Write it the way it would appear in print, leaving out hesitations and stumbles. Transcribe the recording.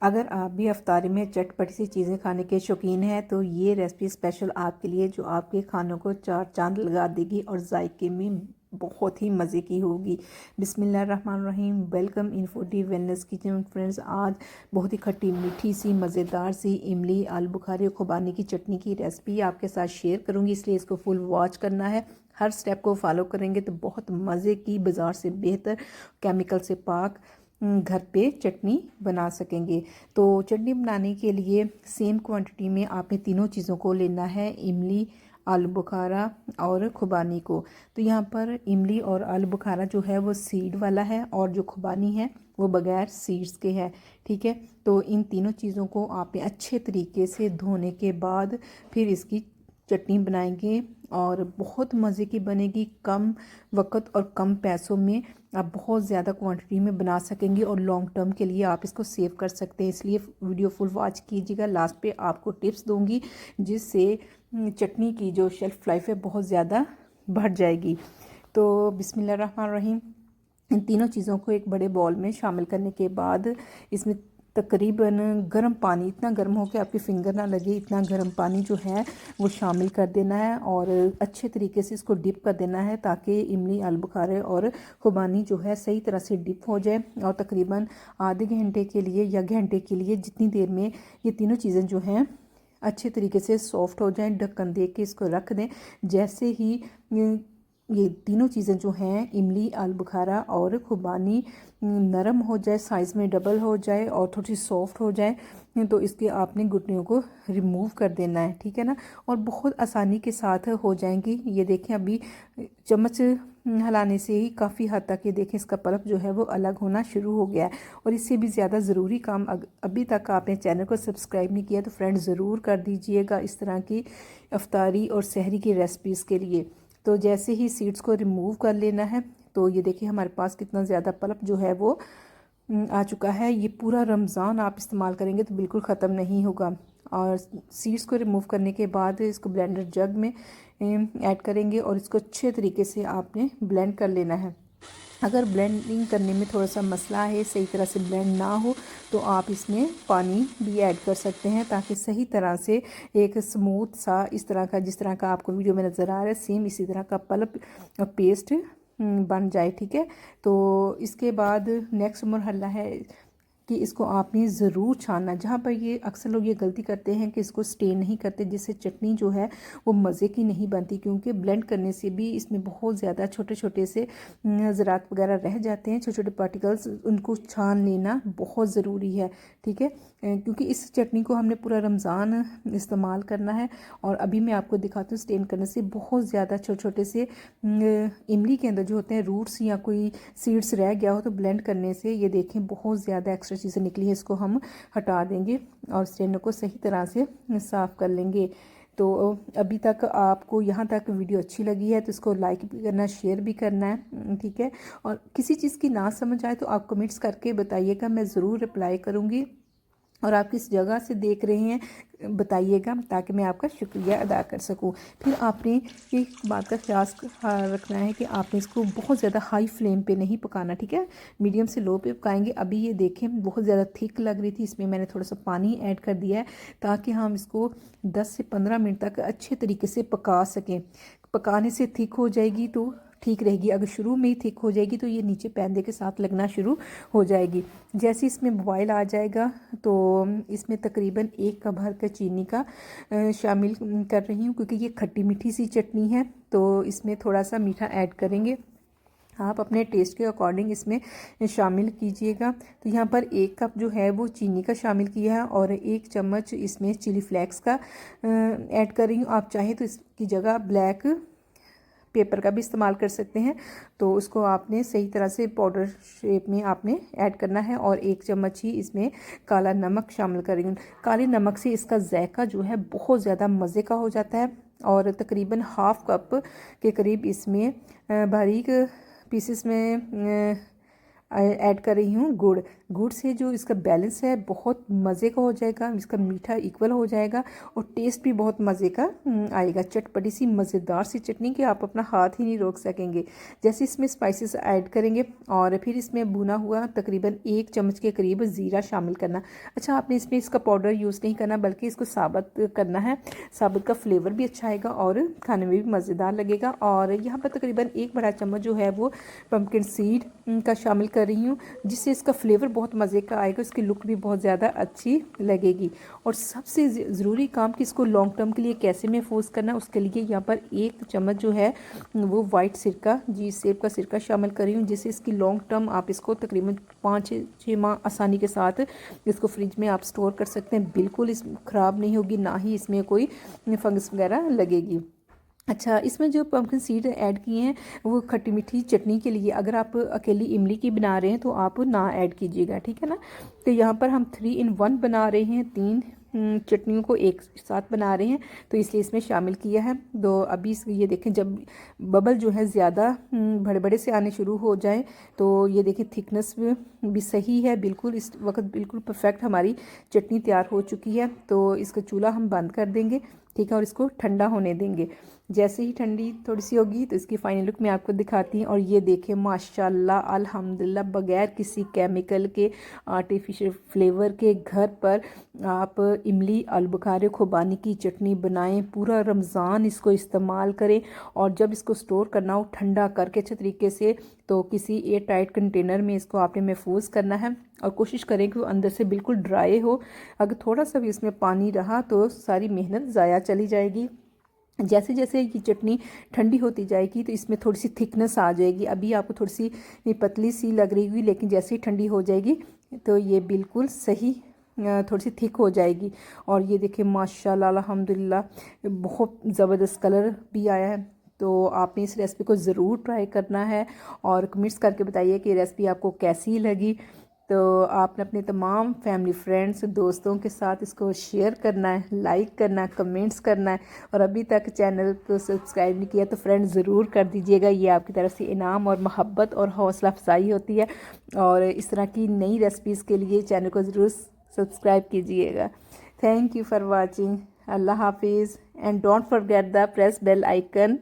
अगर आप भी अफ्तारी में चटपटी सी चीज़ें खाने के शौकीन हैं तो ये रेसिपी स्पेशल आपके लिए, जो आपके खानों को चार चांद लगा देगी और जायके में बहुत ही मज़े की होगी। बिस्मिल्लाहिर्रहमानिर्रहीम। Welcome in foodie wellness kitchen. Friends, आज बहुत ही खट्टी मीठी सी मज़ेदार सी इमली, आलू बुखारे और खुबानी की चटनी की रेसिपी आपके साथ शेयर करूँगी, इसलिए इसको फुल वॉच करना है। हर स्टेप को फॉलो करेंगे तो बहुत मज़े की, बाज़ार से बेहतर, केमिकल से पाक घर पे चटनी बना सकेंगे। तो चटनी बनाने के लिए सेम क्वांटिटी में आपने तीनों चीज़ों को लेना है, इमली, आलू बुखारा और खुबानी को। तो यहाँ पर इमली और आलू बुखारा जो है वो सीड वाला है और जो खुबानी है वो बगैर सीड्स के है। ठीक है, तो इन तीनों चीज़ों को आपने अच्छे तरीके से धोने के बाद फिर इसकी चटनी बनाएंगे और बहुत मज़े की बनेगी। कम वक्त और कम पैसों में आप बहुत ज़्यादा क्वांटिटी में बना सकेंगे और लॉन्ग टर्म के लिए आप इसको सेव कर सकते हैं, इसलिए वीडियो फुल वॉच कीजिएगा। लास्ट पे आपको टिप्स दूंगी जिससे चटनी की जो शेल्फ लाइफ है बहुत ज़्यादा बढ़ जाएगी। तो बिस्मिल्लाहिर्रहमानिर्रहीम। इन तीनों चीज़ों को एक बड़े बॉल में शामिल करने के बाद इसमें तकरीबन गर्म पानी, इतना गर्म हो कि आपके फिंगर ना लगे, इतना गर्म पानी जो है वो शामिल कर देना है और अच्छे तरीके से इसको डिप कर देना है ताकि इमली, आलू बुखारे और खुबानी जो है सही तरह से डिप हो जाए। और तकरीबन आधे घंटे के लिए या घंटे के लिए, जितनी देर में ये तीनों चीज़ें जो हैं अच्छे तरीके से सॉफ्ट हो जाएं, ढक्कन दे के इसको रख दें। जैसे ही ये तीनों चीज़ें जो हैं, इमली, आलू बुखारा और खुबानी नरम हो जाए, साइज़ में डबल हो जाए और थोड़ी सी सॉफ्ट हो जाए, तो इसके आपने गुठलियों को रिमूव कर देना है। ठीक है ना, और बहुत आसानी के साथ हो जाएंगी। ये देखें, अभी चम्मच हिलाने से ही काफ़ी हद तक ये देखें इसका पल्प जो है वो अलग होना शुरू हो गया है। और इससे भी ज़्यादा ज़रूरी काम, अभी तक आपने चैनल को सब्सक्राइब नहीं किया तो फ्रेंड ज़रूर कर दीजिएगा इस तरह की अफ्तारी और सहरी की रेसिपीज़ के लिए। तो जैसे ही सीड्स को रिमूव कर लेना है, तो ये देखिए हमारे पास कितना ज़्यादा पल्प जो है वो आ चुका है। ये पूरा रमज़ान आप इस्तेमाल करेंगे तो बिल्कुल ख़त्म नहीं होगा। और सीड्स को रिमूव करने के बाद इसको ब्लेंडर जग में ऐड करेंगे और इसको अच्छे तरीके से आपने ब्लेंड कर लेना है। अगर ब्लेंडिंग करने में थोड़ा सा मसला है, सही तरह से ब्लेंड ना हो, तो आप इसमें पानी भी ऐड कर सकते हैं ताकि सही तरह से एक स्मूथ सा, इस तरह का, जिस तरह का आपको वीडियो में नज़र आ रहा है, सेम इसी तरह का पल्प पेस्ट बन जाए। ठीक है, तो इसके बाद नेक्स्ट मरहला है कि इसको आपने ज़रूर छानना। जहाँ पर ये अक्सर लोग ये गलती करते हैं कि इसको स्टेन नहीं करते, जिससे चटनी जो है वो मज़े की नहीं बनती, क्योंकि ब्लेंड करने से भी इसमें बहुत ज़्यादा छोटे छोटे से ज़रात वगैरह रह जाते हैं, छोटे छोटे पार्टिकल्स, उनको छान लेना बहुत ज़रूरी है। ठीक है, क्योंकि इस चटनी को हमने पूरा रमज़ान इस्तेमाल करना है। और अभी मैं आपको दिखाती हूँ, स्टेन करने से बहुत ज़्यादा छोटे छोटे से इमली के अंदर जो होते हैं रूट्स या कोई सीड्स रह गया हो, तो ब्लेंड करने से ये देखें बहुत ज़्यादा एक्स्ट्रा चीज़ें निकली है, इसको हम हटा देंगे और स्ट्रेनर को सही तरह से साफ़ कर लेंगे। तो अभी तक आपको यहाँ तक वीडियो अच्छी लगी है तो इसको लाइक भी करना, शेयर भी करना है। ठीक है, और किसी चीज़ की ना समझ आए तो आप कमेंट्स करके बताइएगा, मैं ज़रूर रिप्लाई करूँगी। और आप किस जगह से देख रहे हैं बताइएगा ताकि मैं आपका शुक्रिया अदा कर सकूं। फिर आपने एक बात का ख्याल रखना है कि आपने इसको बहुत ज़्यादा हाई फ्लेम पे नहीं पकाना। ठीक है, मीडियम से लो पे पकाएंगे। अभी ये देखें बहुत ज़्यादा थिक लग रही थी, इसमें मैंने थोड़ा सा पानी ऐड कर दिया है ताकि हम इसको 10 से 15 मिनट तक अच्छे तरीके से पका सकें। पकाने से थिक हो जाएगी तो ठीक रहेगी, अगर शुरू में ही थिक हो जाएगी तो ये नीचे पैंदे के साथ लगना शुरू हो जाएगी। जैसे इसमें बॉयल आ जाएगा तो इसमें तकरीबन 1 कप भर कर चीनी का शामिल कर रही हूँ, क्योंकि ये खट्टी मीठी सी चटनी है तो इसमें थोड़ा सा मीठा ऐड करेंगे। आप अपने टेस्ट के अकॉर्डिंग इसमें शामिल कीजिएगा। तो यहाँ पर 1 कप जो है वो चीनी का शामिल किया है और 1 चम्मच इसमें चिली फ्लेक्स का ऐड कर रही हूँ। आप चाहें तो इसकी जगह ब्लैक पेपर का भी इस्तेमाल कर सकते हैं। तो उसको आपने सही तरह से पाउडर शेप में आपने ऐड करना है और 1 चम्मच ही इसमें काला नमक शामिल करेंगे। काले नमक से इसका जायका जो है बहुत ज़्यादा मज़े का हो जाता है। और तकरीबन ½ कप के करीब इसमें बारीक पीसेस में ऐड कर रही हूँ गुड़। गुड़ से जो इसका बैलेंस है बहुत मज़े का हो जाएगा, इसका मीठा इक्वल हो जाएगा और टेस्ट भी बहुत मज़े का आएगा। चटपटी सी मज़ेदार सी चटनी कि आप अपना हाथ ही नहीं रोक सकेंगे। जैसे इसमें स्पाइसेस ऐड करेंगे और फिर इसमें भुना हुआ तकरीबन 1 चम्मच के करीब ज़ीरा शामिल करना। अच्छा, आपने इसमें इसका पाउडर यूज़ नहीं करना बल्कि इसको साबुत करना है। साबुत का फ्लेवर भी अच्छा आएगा और खाने में भी मज़ेदार लगेगा। और यहाँ पर तकरीबन 1 बड़ा चम्मच जो है वो पम्पकिन सीड का शामिल कर रही हूँ, जिससे इसका फ्लेवर बहुत मज़े का आएगा, इसकी लुक भी बहुत ज़्यादा अच्छी लगेगी। और सबसे ज़रूरी काम कि इसको लॉन्ग टर्म के लिए कैसे महफूज करना, उसके लिए यहाँ पर 1 चम्मच जो है वो वाइट सिरका, जी सेब का सिरका शामिल कर रही हूँ, जिससे इसकी लॉन्ग टर्म आप इसको तकरीबन 5-6 माह आसानी के साथ इसको फ्रिज में आप स्टोर कर सकते हैं। बिल्कुल इस ख़राब नहीं होगी, ना ही इसमें कोई फंगस वगैरह लगेगी। अच्छा, इसमें जो पम्पकिन सीड ऐड किए हैं वो खट्टी मीठी चटनी के लिए, अगर आप अकेली इमली की बना रहे हैं तो आप ना ऐड कीजिएगा, ठीक है ना। तो यहाँ पर हम 3 in 1 बना रहे हैं, 3 चटनियों को एक साथ बना रहे हैं, तो इसलिए इसमें शामिल किया है। तो अभी ये देखें, जब बबल जो है ज़्यादा बड़े बड़े से आने शुरू हो जाए तो ये देखें थिकनेस भी सही है, बिल्कुल इस वक्त बिल्कुल परफेक्ट हमारी चटनी तैयार हो चुकी है। तो इसका चूल्हा हम बंद कर देंगे, ठीक है, और इसको ठंडा होने देंगे। जैसे ही ठंडी थोड़ी सी होगी तो इसकी फाइनल लुक मैं आपको दिखाती हूँ। और ये देखें माशाल्लाह अल्हम्दुलिल्लाह, बगैर किसी केमिकल के आर्टिफिशियल फ्लेवर के घर पर आप इमली अलबुखारे खुबानी की चटनी बनाएं, पूरा रमज़ान इसको इस्तेमाल करें। और जब इसको स्टोर करना हो ठंडा करके अच्छे तरीके से, तो किसी एयर टाइट कंटेनर में इसको आपने महफूज करना है और कोशिश करें कि वो अंदर से बिल्कुल ड्राई हो। अगर थोड़ा सा भी इसमें पानी रहा तो सारी मेहनत ज़ाया चली जाएगी। जैसे जैसे ये चटनी ठंडी होती जाएगी तो इसमें थोड़ी सी थिकनेस आ जाएगी। अभी आपको थोड़ी सी पतली सी लग रही हुई, लेकिन जैसे ही ठंडी हो जाएगी तो ये बिल्कुल सही थोड़ी सी थिक हो जाएगी। और ये देखिए माशाल्लाह अल्हम्दुलिल्लाह बहुत ज़बरदस्त कलर भी आया है। तो आपने इस रेसिपी को ज़रूर ट्राई करना है और कमेंट्स करके बताइए कि रेसिपी आपको कैसी लगी। तो आपने अपने तमाम फैमिली फ्रेंड्स दोस्तों के साथ इसको शेयर करना है, लाइक करना है, कमेंट्स करना है। और अभी तक चैनल को सब्सक्राइब नहीं किया तो फ्रेंड्स ज़रूर कर दीजिएगा, ये आपकी तरफ से इनाम और मोहब्बत और हौसला अफजाई होती है। और इस तरह की नई रेसिपीज़ के लिए चैनल को ज़रूर सब्सक्राइब कीजिएगा। Thank you for watching. अल्लाह हाफिज़ and don't forget the press bell icon.